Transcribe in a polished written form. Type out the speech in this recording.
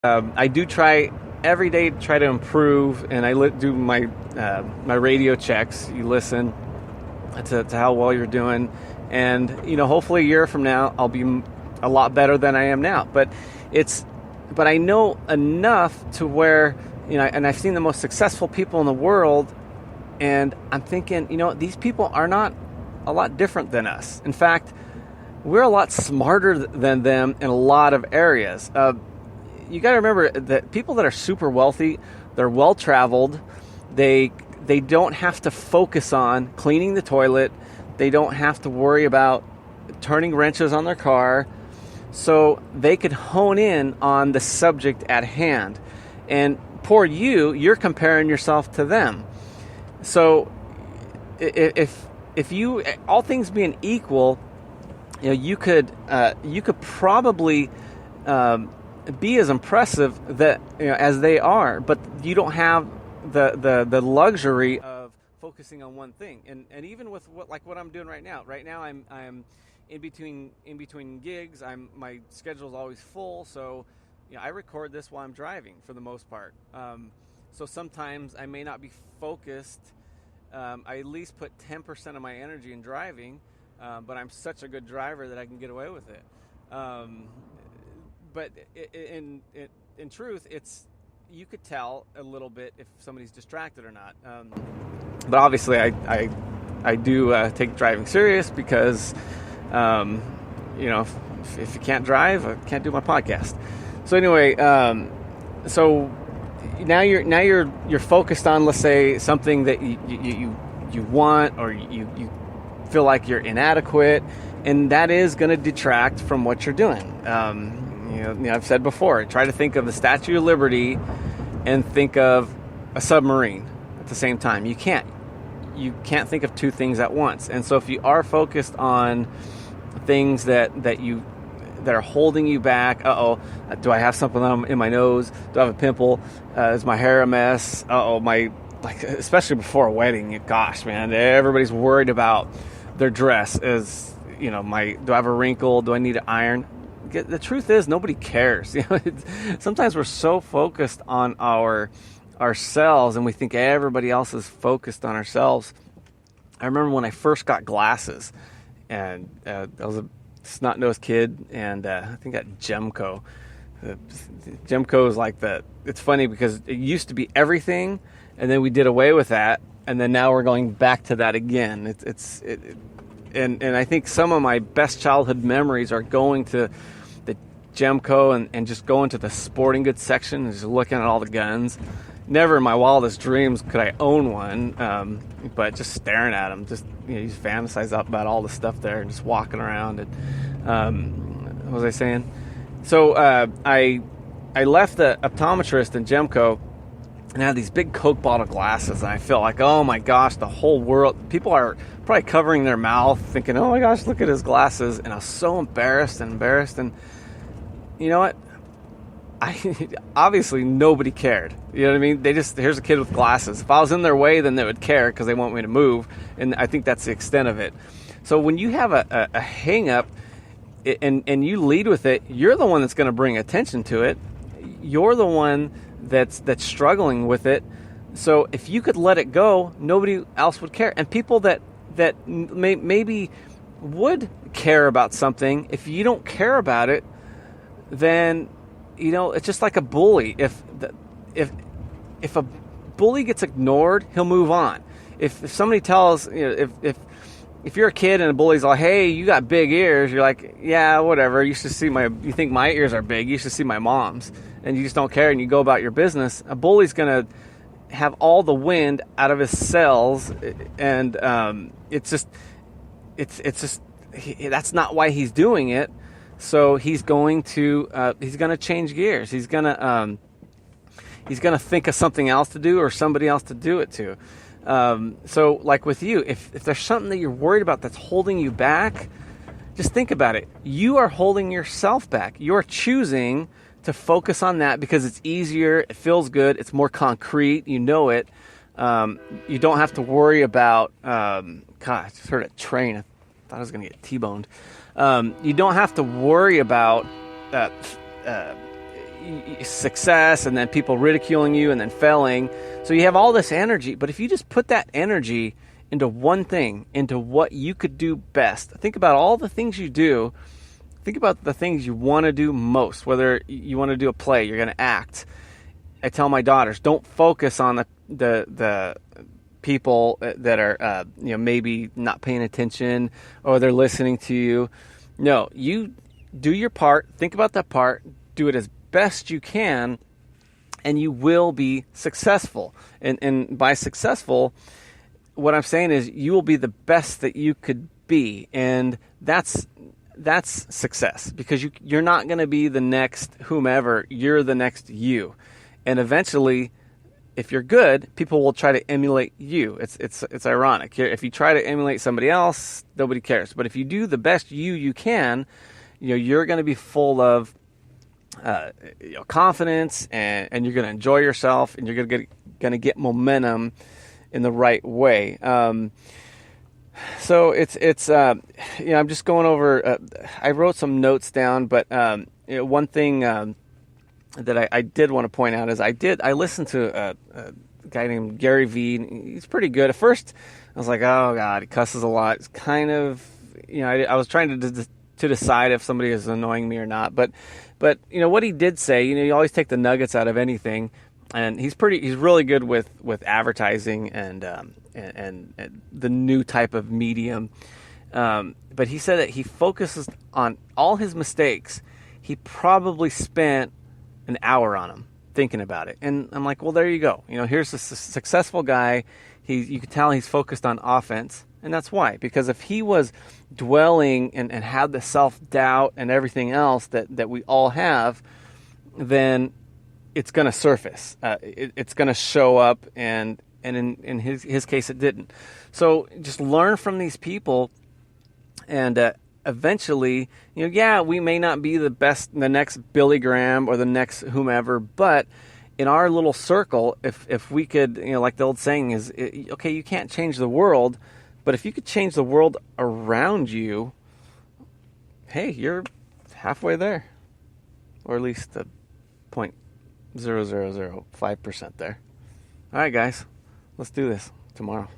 I do try every day to try to improve, and do my my radio checks. You listen to how well you're doing, and hopefully a year from now I'll be a lot better than I am now. But I know enough to where and I've seen the most successful people in the world, and I'm thinking, these people are not a lot different than us. In fact, we're a lot smarter than them in a lot of areas. You got to remember that people that are super wealthy, they're well traveled. They don't have to focus on cleaning the toilet. They don't have to worry about turning wrenches on their car. So they could hone in on the subject at hand. And poor you're comparing yourself to them. So if you, all things being equal, you could probably be as impressive as they are, but you don't have the luxury of focusing on one thing. And even with what I'm doing right now. Right now I'm in between gigs. My schedule is always full, so I record this while I'm driving for the most part. So sometimes I may not be focused. I at least put 10% of my energy in driving, but I'm such a good driver that I can get away with it. But in truth, you could tell a little bit if somebody's distracted or not. But obviously, I do take driving serious because, if you can't drive, I can't do my podcast. So anyway, so now you're focused on, let's say, something that you want, or you feel like you're inadequate, and that is going to detract from what you're doing. I've said before, try to think of the Statue of Liberty and think of a submarine at the same time. You can't think of two things at once. And so if you are focused on things that are holding you back, do I have something in my nose? Do I have a pimple? Is my hair a mess? Especially before a wedding, gosh, man, everybody's worried about their dress. Do I have a wrinkle? Do I need to iron? The truth is, nobody cares. Sometimes we're so focused on ourselves, and we think everybody else is focused on ourselves. I remember when I first got glasses, and I was a snot-nosed kid, and I think at Gemco. Gemco is like it's funny because it used to be everything, and then we did away with that, and then now we're going back to that again. And I think some of my best childhood memories are going to the Gemco and just going to the sporting goods section and just looking at all the guns. Never in my wildest dreams could I own one, but just staring at them, you just fantasize up about all the stuff there and just walking around. And what was I saying? So I left the optometrist in Gemco, and I had these big Coke bottle glasses, and I felt like, oh my gosh, the whole world, people are probably covering their mouth thinking, oh my gosh, look at his glasses. And I was so embarrassed. And you know what? Obviously nobody cared. You know what I mean? Here's a kid with glasses. If I was in their way, then they would care because they want me to move. And I think that's the extent of it. So when you have a hang up and you lead with it, you're the one that's going to bring attention to it. You're the one that's struggling with it. So if you could let it go, nobody else would care. And people that maybe would care about something, if you don't care about it, then it's just like a bully. If a bully gets ignored, he'll move on. If somebody tells, if you're a kid and a bully's like, hey, you got big ears, you're like, yeah, whatever. You think my ears are big. You should see my mom's. And you just don't care and you go about your business. A bully's going to have all the wind out of his sails. And that's not why he's doing it. So he's going to change gears. He's going to think of something else to do or somebody else to do it to. So like with you, if there's something that you're worried about that's holding you back, just think about it. You are holding yourself back. You're choosing to focus on that because it's easier, it feels good, it's more concrete, you know it. You don't have to worry about, I just heard a train. I thought I was going to get T-boned. You don't have to worry about success, and then people ridiculing you, and then failing. So you have all this energy, but if you just put that energy into one thing, into what you could do best, think about all the things you do. Think about the things you want to do most, whether you want to do a play, you're going to act. I tell my daughters, don't focus on the people that are maybe not paying attention, or they're listening to you. No, you do your part, think about that part, do it as best you can, and you will be successful. And by successful, what I'm saying is you will be the best that you could be, and that's success, because you're not going to be the next whomever, you're the next you. And eventually, if you're good, people will try to emulate you. It's ironic. If you try to emulate somebody else, nobody cares. But if you do the best you can, you're going to be full of confidence, and you're going to enjoy yourself, and you're going to get momentum in the right way. So it's I'm just going over. I wrote some notes down, but one thing that I did want to point out is I listened to a guy named Gary Vee. He's pretty good. At first, I was like, oh God, he cusses a lot. It's kind of, I was trying to decide if somebody is annoying me or not. But what he did say, you always take the nuggets out of anything, and he's really good with advertising and the new type of medium. But he said that he focuses on all his mistakes. He probably spent an hour on them, thinking about it. And I'm like, well, there you go. Here's a successful guy. You can tell he's focused on offense. And that's why. Because if he was dwelling and had the self-doubt and everything else that we all have, then it's going to surface. It's going to show up, and in his case, it didn't. So just learn from these people, and eventually, we may not be the best, the next Billy Graham or the next whomever, but in our little circle, if we could, like the old saying is, okay, you can't change the world, but if you could change the world around you, hey, you're halfway there, or at least 0.0005% there. All right, guys, let's do this tomorrow.